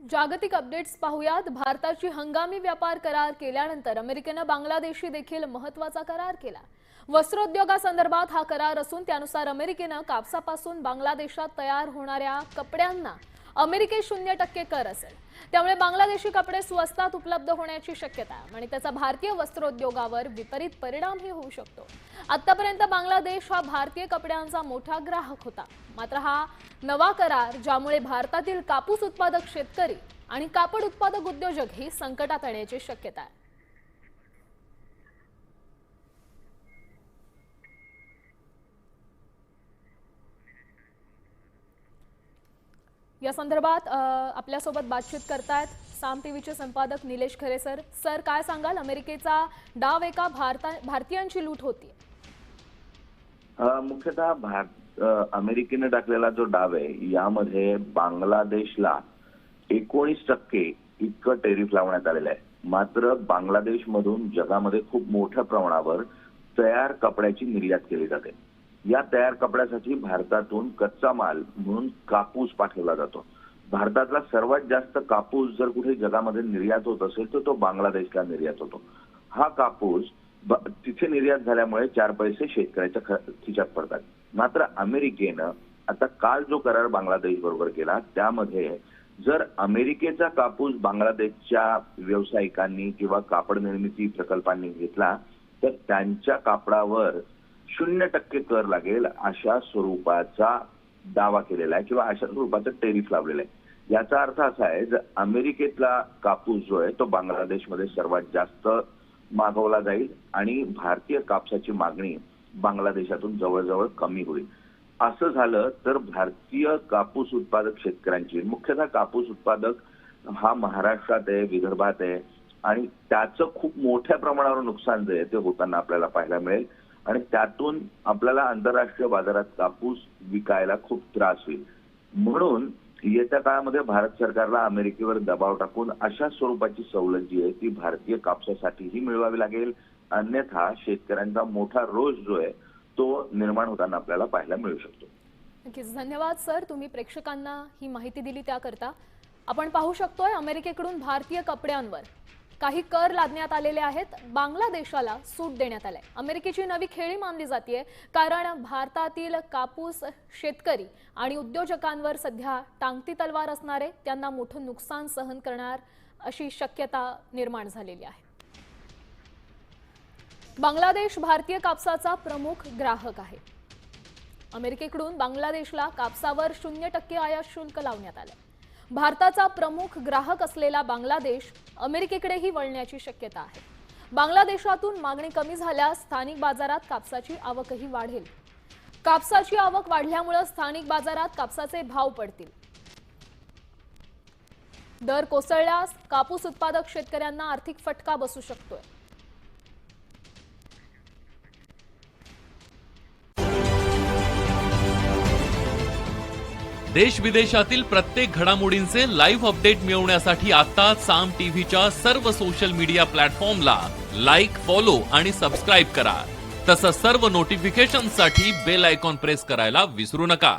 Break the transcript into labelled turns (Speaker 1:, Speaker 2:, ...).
Speaker 1: जागतिक अपडेट्स पाहूयात। भारताची हंगामी व्यापार करार केल्यानंतर अमेरिकेने बांगलादेशशी देखील महत्त्वाचा करार केला। वस्त्रोद्योगासंदर्भात हा करार असून त्यानुसार अमेरिकेने कापसापासून बांगलादेशात तयार होणाऱ्या कपड्यांना अमेरिकेत 0% कर असेल। त्यामुळे बांगलादेशी कपडे स्वस्तात उपलब्ध होण्याची शक्यता आहे आणि त्याचा भारतीय वस्त्रोद्योगावर विपरीत परिणामही होऊ शकतो। आतापर्यंत बांगलादेश हा भारतीय कपड्यांचा मोठा ग्राहक होता, मात्र हा नवा करार ज्यामुळे भारतातील कापूस उत्पादक शेतकरी आणि कापड उत्पादक उद्योजक ही संकटात येण्याची शक्यता आहे। या संदर्भात आपल्यासोबत बातचीत करतायत साम टीव्हीचे संपादक निलेश खरे सर। सर, काय सांगाल? अमेरिकेचा डाव एका भारतीयांची लूट होती।
Speaker 2: मुख्यतः अमेरिकेने टाकलेला जो डाव आहे यामध्ये बांगलादेशला 19% इतकं टेरिफ लावण्यात आलेलं आहे। मात्र बांगलादेशमधून जगामध्ये खूप मोठ्या प्रमाणावर तयार कपड्याची निर्यात केली जाते। या तयार कपड्यासाठी भारतातून कच्चा माल म्हणून कापूस पाठवला जातो। भारतातला सर्वात जास्त कापूस जर कुठे जगामध्ये निर्यात होत असेल तर तो बांगलादेशला निर्यात होतो। हा कापूस तिथे निर्यात झाल्यामुळे 4 पैसे शेतकऱ्याच्या खिशात पडतात। मात्र अमेरिकेनं आता काल जो करार बांगलादेश बरोबर केला त्यामध्ये जर अमेरिकेचा कापूस बांगलादेशच्या व्यावसायिकांनी किंवा कापड निर्मिती प्रकल्पांनी घेतला तर त्यांच्या कापडावर 0% कर लागेल अशा स्वरूपाचा दावा केलेला आहे किंवा अशा स्वरूपाचं टेरिफ लावलेलं आहे। याचा अर्थ असा आहे जर अमेरिकेतला कापूस जो आहे तो बांगलादेशमध्ये सर्वात जास्त मागवला जाईल आणि भारतीय कापसाची मागणी बांगलादेशातून जवळजवळ कमी होईल। असं झालं तर भारतीय कापूस उत्पादक शेतकऱ्यांची, मुख्यतः कापूस उत्पादक हा महाराष्ट्रात आहे, विदर्भात आहे आणि त्याचं खूप मोठ्या प्रमाणावर नुकसान जे आहे ते होताना आपल्याला पाहायला मिळेल आणि त्यातून आपल्याला आंतरराष्ट्रीय बाजारात कापूस विकायला खूप त्रास होईल। म्हणून येत्या काळामध्ये भारत सरकारला अमेरिकेवर दबाव टाकून अशा स्वरूपाची सवलत जी आहे ती भारतीय कापसासाठीही मिळवावी लागेल, अन्यथा शेतकऱ्यांचा मोठा रोष जो आहे तो निर्माण होताना आपल्याला पाहायला मिळू शकतो।
Speaker 1: नक्कीच धन्यवाद सर, तुम्ही प्रेक्षकांना ही माहिती दिली त्याकरता। आपण पाहू शकतोय अमेरिकेकडून भारतीय कपड्यांवर काही कर लादण्यात आलेले आहेत। बांगलादेशाला सूट देण्यात आली। अमेरिकेची नवी खेळी मानली जाते कारण भारतातील कापूस शेतकरी आणि उद्योजकांवर सध्या टांगती तलवार असणारे त्यांना मोठं नुकसान सहन करणार अशी शक्यता निर्माण झालेली आहे। बांगलादेश भारतीय कापसाचा प्रमुख ग्राहक आहे। अमेरिकेकडून बांगलादेशला कापसावर 0% आयात शुल्क लावण्यात आले। भारताचा प्रमुख ग्राहक असलेला बांगलादेश अमेरिकेकडेही वळण्याची शक्यता आहे। बांगलादेशातून मागणी कमी झाल्यास स्थानिक बाजारात कापसाची आवकही वाढेल। कापसाची आवक वाढल्यामुळे स्थानिक बाजारात कापसाचे भाव पडतील। दर कोसळल्यास कापूस उत्पादक शेतकऱ्यांना आर्थिक फटका बसू शकतोय।
Speaker 3: देश विदेशातील प्रत्येक घडामोडींचे लाईव्ह अपडेट मिळवण्यासाठी आता साम टीव्हीच्या सर्व सोशल मीडिया प्लॅटफॉर्मला लाईक, फॉलो आणि सबस्क्राईब करा। तसंच सर्व नोटिफिकेशनसाठी बेल आयकॉन प्रेस करायला विसरू नका।